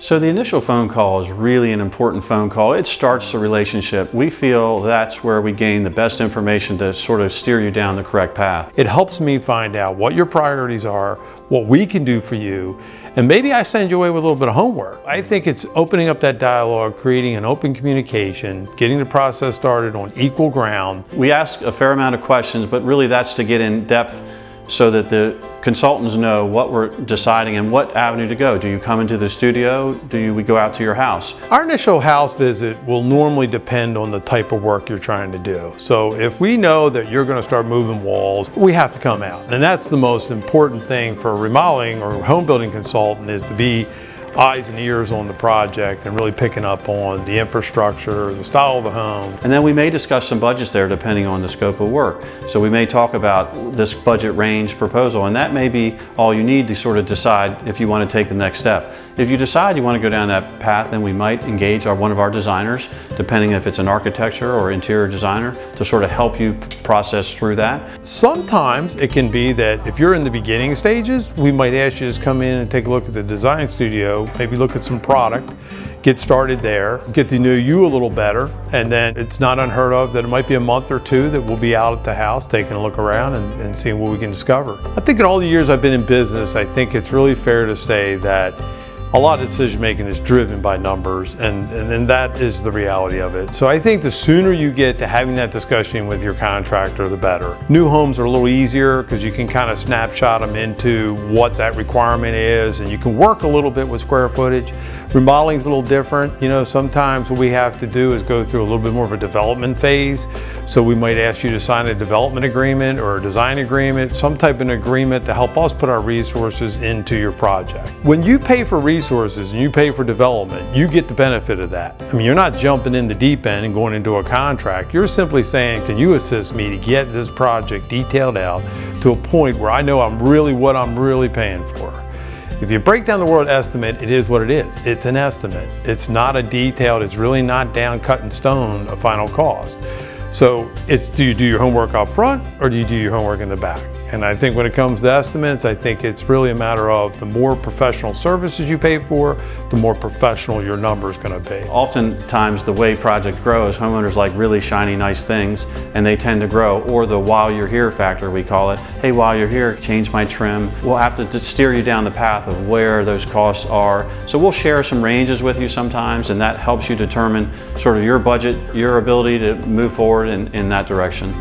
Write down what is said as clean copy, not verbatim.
So the initial phone call is really an important phone call. It starts the relationship. We feel that's where we gain the best information to sort of steer you down the correct path. It helps me find out what your priorities are, what we can do for you, and maybe I send you away with a little bit of homework. I think it's opening up that dialogue, creating an open communication, getting the process started on equal ground. We ask a fair amount of questions, but really that's to get in depth so that the consultants know what we're deciding and what avenue to go. Do you come into the studio? Do we go out to your house? Our initial house visit will normally depend on the type of work you're trying to do. So if we know that you're going to start moving walls, we have to come out. And that's the most important thing for a remodeling or home building consultant, is to be eyes and ears on the project and really picking up on the infrastructure, the style of the home. And then we may discuss some budgets there depending on the scope of work. So we may talk about this budget range proposal, and that may be all you need to sort of decide if you want to take the next step. If you decide you want to go down that path, then we might engage one of our designers, depending if it's an architecture or interior designer, to sort of help you process through that. Sometimes it can be that if you're in the beginning stages, we might ask you to just come in and take a look at the design studio, maybe look at some product, get started there, get to know you a little better, and then it's not unheard of that it might be a month or two that we'll be out at the house taking a look around and seeing what we can discover. I think in all the years I've been in business, I think it's really fair to say that a lot of decision making is driven by numbers, and that is the reality of it. So I think the sooner you get to having that discussion with your contractor, the better. New homes are a little easier because you can kind of snapshot them into what that requirement is, and you can work a little bit with square footage. Remodeling is a little different. You know, sometimes what we have to do is go through a little bit more of a development phase. So we might ask you to sign a development agreement or a design agreement, some type of agreement to help us put our resources into your project. When you pay for resources and you pay for development, you get the benefit of that. I mean, you're not jumping in the deep end and going into a contract. You're simply saying, can you assist me to get this project detailed out to a point where I know what I'm really paying for. If you break down the word estimate, it is what it is. It's an estimate. It's not a detailed, it's really not down cut in stone a final cost. So it's, do you do your homework up front or do you do your homework in the back? And I think when it comes to estimates, I think it's really a matter of the more professional services you pay for, the more professional your number is going to be. Oftentimes the way projects grow is homeowners like really shiny, nice things, and they tend to grow. Or the while you're here factor, we call it. Hey, while you're here, change my trim. We'll have to steer you down the path of where those costs are. So we'll share some ranges with you sometimes, and that helps you determine sort of your budget, your ability to move forward in that direction.